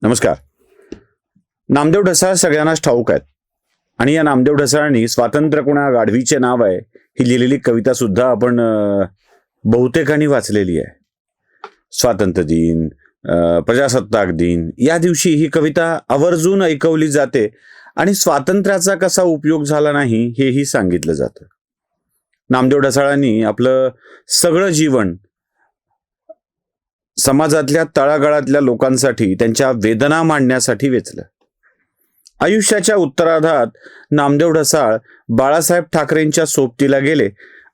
नमस्कार. नामदेव ढसाळ सगळ्यांनाच ठाऊक आहेत आणि या नामदेव ढसाळांनी स्वातंत्र्य कुणा गाढवीचे नाव आहे ही लिहिलेली कविता सुद्धा आपण बहुतेकांनी वाचलेली आहे. स्वातंत्र्य दिन, प्रजासत्ताक दिन या दिवशी ही कविता आवर्जून ऐकवली जाते आणि स्वातंत्र्याचा कसा उपयोग झाला नाही हेही सांगितलं जातं. नामदेव ढसाळांनी आपलं सगळं जीवन समाजातल्या तळागाळातल्या लोकांसाठी त्यांच्या वेदना मांडण्यासाठी वेचलं. आयुष्याच्या उत्तरार्धात नामदेव ढसाळ बाळासाहेब ठाकरेंच्या सोबतीला गेले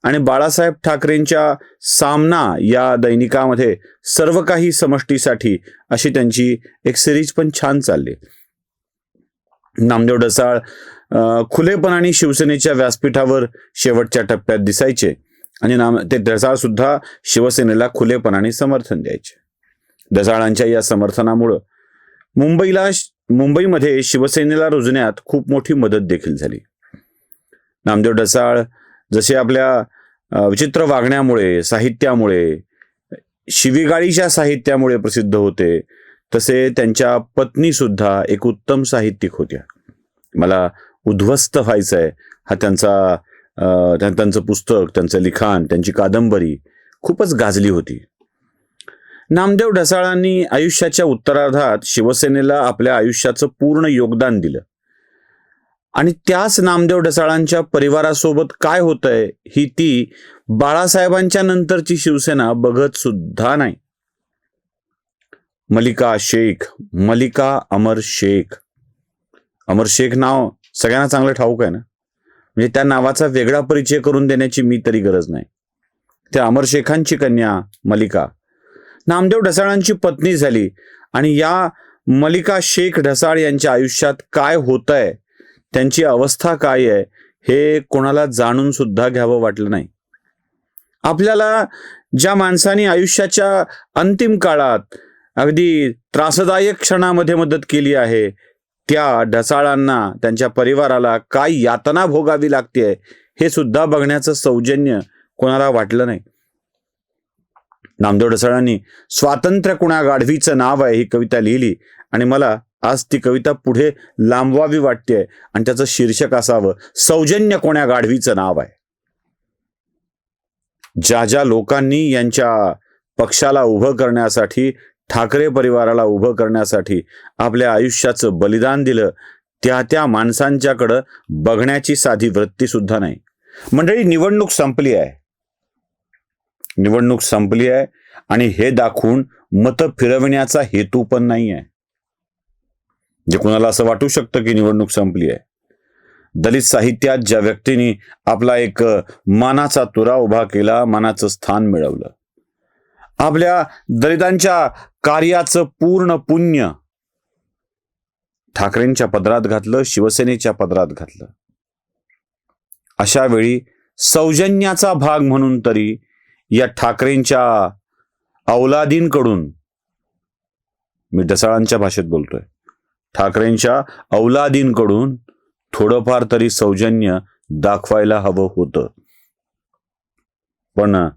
आणि बाळासाहेब ठाकरेंच्या सामना या दैनिकामध्ये सर्व काही समष्टीसाठी अशी त्यांची एक सिरीज पण छान चालली. नामदेव ढसाळ खुलेपणाने शिवसेनेच्या व्यासपीठावर शेवटच्या टप्प्यात दिसायचे आणि ते ढसाळ सुद्धा शिवसेनेला खुलेपणाने समर्थन द्यायचे. ढसाळांच्या या समर्थनामुळं मुंबईमध्ये शिवसेनेला रुजण्यात खूप मोठी मदत देखील झाली. नामदेव ढसाळ जसे आपल्या विचित्र वागण्यामुळे, साहित्यामुळे, शिवीगाळीच्या साहित्यामुळे प्रसिद्ध होते, तसे त्यांच्या पत्नी सुद्धा एक उत्तम साहित्यिक होत्या. मला उद्ध्वस्त व्हायचंय हा त्यांचं पुस्तक, त्यांचं लिखाण, त्यांची कादंबरी खूपच गाजली होती. नामदेव ढसाळांनी आयुष्याच्या उत्तरार्धात शिवसेनेला आपल्या आयुष्याचं पूर्ण योगदान दिलं आणि त्याच नामदेव ढसाळांच्या परिवारासोबत काय होतंय ही ती बाळासाहेबांच्या नंतरची शिवसेना बघत सुद्धा नाही. मलिका अमर शेख नाव सगळ्यांना चांगलं ठाऊक आहे ना, म्हणजे त्या नावाचा वेगळा परिचय करून देण्याची मी तरी गरज नाही. त्या अमर शेखांची कन्या मलिका नामदेव ढसाळांची पत्नी झाली आणि या मलिका शेख ढसाळ यांच्या आयुष्यात काय होतंय, त्यांची अवस्था काय आहे हे कोणाला जाणून सुद्धा घ्यावं वाटलं नाही. आपल्याला ज्या माणसाने आयुष्याच्या अंतिम काळात अगदी त्रासदायक क्षणामध्ये मदत केली आहे त्या ढसाळांना, त्यांच्या परिवाराला काय यातना भोगावी लागते हे सुद्धा बघण्याचं सौजन्य कोणाला वाटलं नाही. नामदेव ढसाळांनी स्वातंत्र्य कुणा गाढवीचं नाव आहे ही कविता लिहिली आणि मला आज ती कविता पुढे लांबवावी वाटते आणि त्याचं शीर्षक असावं सौजन्य कोण्या गाढवीचं नाव आहे. ज्या लोकांनी यांच्या पक्षाला उभं करण्यासाठी, ठाकरे परिवाराला उभं करण्यासाठी आपल्या आयुष्याचं बलिदान दिलं त्या माणसांच्याकडं बघण्याची साधी वृत्ती सुद्धा नाही. मंडळी, निवडणूक संपली आहे आणि हे दाखवून मत फिरविण्याचा हेतू पण नाही आहे. जे कुणाला असं वाटू शकतं की निवडणूक संपली आहे. दलित साहित्यात ज्या व्यक्तींनी आपला एक मानाचा तुरा उभा केला, मानाचं स्थान मिळवलं, आपल्या दलितांच्या कार्याचं पूर्ण पुण्य ठाकरेंच्या पदरात घातलं, शिवसेनेच्या पदरात घातलं, अशा वेळी सौजन्याचा भाग म्हणून तरी या ठाकरेंच्या औलादींकडून, मी ढसाळांच्या भाषेत बोलतोय, ठाकरेंच्या औलादींकडून थोडंफार तरी सौजन्य दाखवायला हवं होतं. पण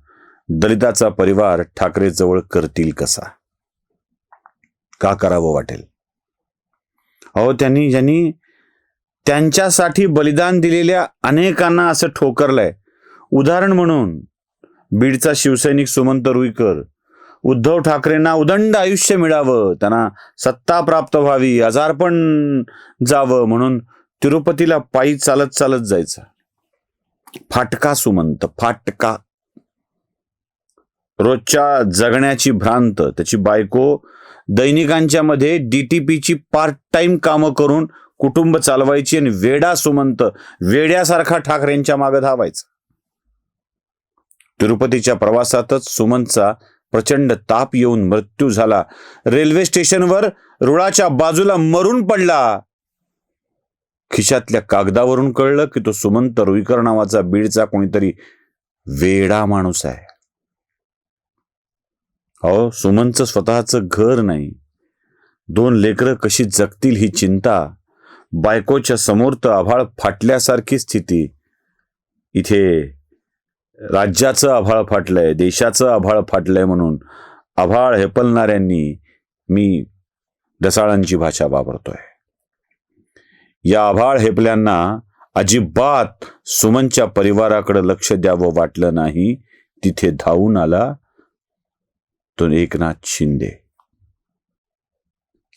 दलिताचा परिवार ठाकरे जवळ करतील कसा, का करावं वाटेल? ज्यांनी त्यांच्यासाठी बलिदान दिलेल्या अनेकांना असं ठोकरलंय. उदाहरण म्हणून बीडचा शिवसैनिक सुमंत रुईकर, उद्धव ठाकरेंना उदंड आयुष्य मिळावं, त्यांना सत्ता प्राप्त व्हावी, आजारपण जावं म्हणून तिरुपतीला पायी चालत जायचा. फाटका सुमंत, फाटका. रोजच्या जगण्याची भ्रांत. त्याची बायको दैनिकांच्या मध्ये DTPची पार्ट टाइम कामं करून कुटुंब चालवायची आणि वेडा सुमंत वेड्यासारखा ठाकरेंच्या मागे धावायचा. तिरुपतीच्या प्रवासातच सुमंतचा प्रचंड ताप येऊन मृत्यू झाला. रेल्वे स्टेशनवर रुळाच्या बाजूला मरून पडला. खिशातल्या कागदावरून कळलं की तो सुमंत रुईकर नावाचा बीडचा कोणीतरी वेडा माणूस आहे. सुमनचं स्वतःचं घर नाही, 2 लेकरं कशी जगतील ही चिंता, बायकोच्या समोर तर आभाळ फाटल्यासारखी स्थिती. इथे राज्याचं आभाळ फाटलंय, देशाचं आभाळ फाटलंय म्हणून आभाळ हेपलणाऱ्यांनी मी ढसाळांची भाषा वापरतोय. या आभाळ हेपल्यांना अजिबात सुमनच्या परिवाराकडे लक्ष द्यावं वाटलं नाही. तिथे धावून आला तो एकनाथ शिंदे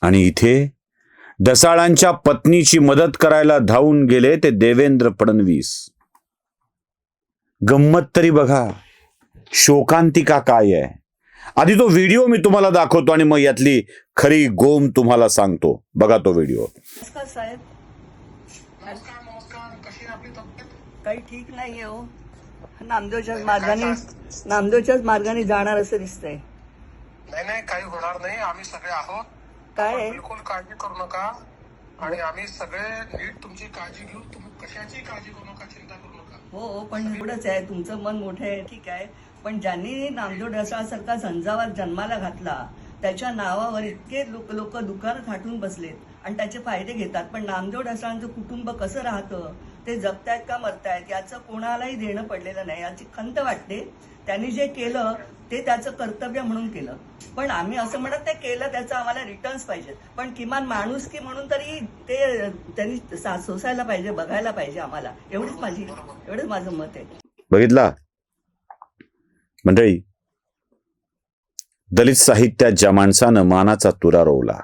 आणि इथे ढसाळांच्या पत्नीची मदत करायला धावून गेले ते देवेंद्र फडणवीस. गंमत तरी बघा, शोकांतिका काय आहे. आधी तो व्हिडिओ मी तुम्हाला दाखवतो आणि मग यातली खरी गोम तुम्हाला सांगतो. बघा तो व्हिडिओ. साहेब काही ठीक नाहीये हो. नामदेवच्याच मार्गाने जाणार असं दिसतंय. नाही काही होणार नाही. आम्ही सगळे आहोत. काय बिलकुल काळजी करू नका आणि आम्ही सगळे नीट तुमची काळजी घेऊ. तुम्ही कशाची काळजी करू नका, चिंता करू नका. हो, पण एवढंच आहे, तुमचं मन मोठं आहे, ठीक आहे. पण ज्यांनी नामदेव ढसाळसारखा झंझावात जन्माला घातला त्याच्या नावावर इतके लोक दुकानं थाटून बसलेत आणि त्याचे फायदे घेतात. पण नामदेव ढसाळांचं कुटुंब कसं राहतं, ते जगतायत का मरतायत याचं कोणालाही देणं पडलेलं नाही. याची खंत वाटते. त्यांनी जे केलं ते त्याचं कर्तव्य म्हणून केलं. पण आम्ही असं म्हणत नाही केलं त्याचं आम्हाला रिटर्न्स पाहिजेत, पण किमान माणुसकी म्हणून तरी ते त्यांनी सोसायला पाहिजे, बघायला पाहिजे आम्हाला. एवढंच माझं मत आहे. बघितला मंडळी, दलित साहित्यात ज्या माणसानं मानाचा तुरा रोवला,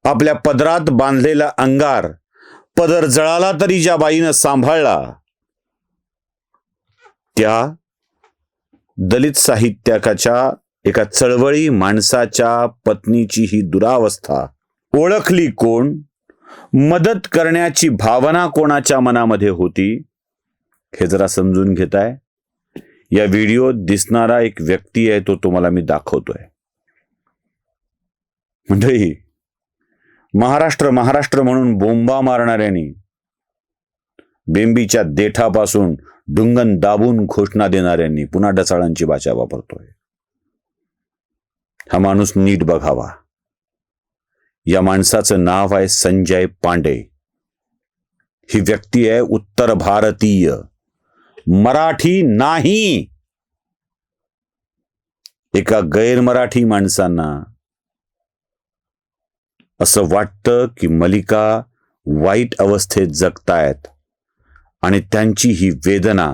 आपल्या पदरात बांधलेला अंगार पदर जळाला तरी ज्या बाईनं सांभाळला, त्या दलित साहित्यकाच्या एका चळवळी माणसाच्या पत्नीची ही दुरावस्था ओळखली कोण, मदत करण्याची भावना कोणाच्या मनामध्ये होती, हे जरा समजून घेताय. या व्हिडिओत दिसणारा एक व्यक्ती आहे, तो तुम्हाला मी दाखवतोय. मंडळी, महाराष्ट्र म्हणून बोंबा मारणाऱ्यांनी, बेंबीच्या देठापासून डुंगन दाबून घोषणा देणाऱ्यांनी पुन्हा ढसाळांची भाषा वापरतोय. हा माणूस नीट बघावा. या माणसाचं नाव आहे संजय पांडे. ही व्यक्ती आहे उत्तर भारतीय, मराठी नाही. एका गैरमराठी माणसांना असं वाटतं की मलिका वाईट अवस्थेत जगतायत आणि त्यांची ही वेदना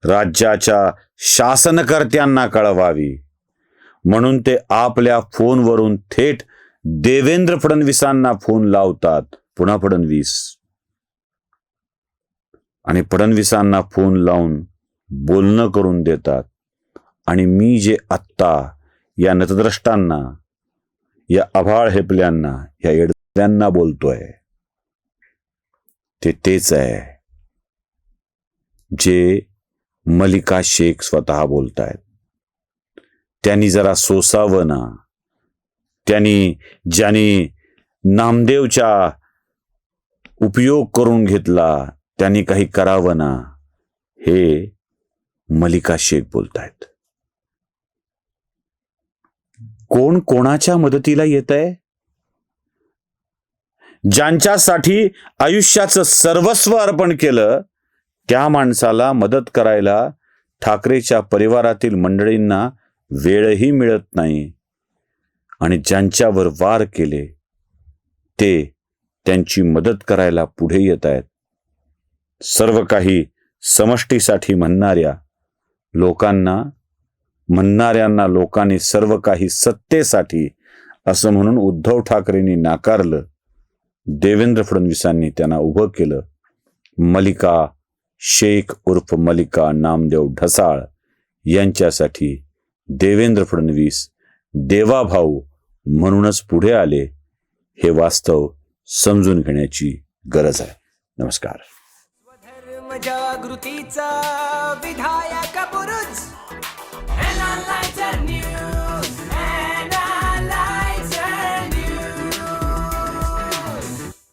राज्याच्या शासनकर्त्यांना कळवावी म्हणून ते आपल्या फोनवरून थेट देवेंद्र फडणवीसांना फोन लावतात. पुन्हा फडणवीस आणि फडणवीसांना फोन लावून बोलणं करून देतात. आणि मी जे आत्ता या नतद्रष्टांना, या आभाळ हेपल्यांना, या येडल्यांना बोलतोय ते तेच आहे जे मलिका शेख स्वतः बोलतायत. त्यांनी जरा सोसावं ना. ज्यांनी नामदेवचा उपयोग करून घेतला त्यांनी काही करावं ना. हे मलिका शेख बोलतायत. कोण कोणाच्या मदतीला येत आहे? ज्यांच्यासाठी आयुष्याचं सर्वस्व अर्पण केलं त्या माणसाला मदत करायला ठाकरेच्या परिवारातील मंडळींना वेळही मिळत नाही. आणि ज्यांच्यावर वार केले ते त्यांची मदत करायला पुढे येत आहेत. सर्व काही समष्टीसाठी म्हणणाऱ्यांना लोकांनी सर्व काही सत्तेसाठी असं म्हणून उद्धव ठाकरेंनी नाकारलं. देवेंद्र फडणवीसांनी त्यांना उभं केलं. मलिका शेख उर्फ मलिका नामदेव ढसाळ यांच्यासाठी देवेंद्र फडणवीस देवाभाऊ म्हणूनच पुढे आले. हे वास्तव समजून घेण्याची गरज आहे. नमस्कार. धर्म जागृतीचा विधायक बुरुज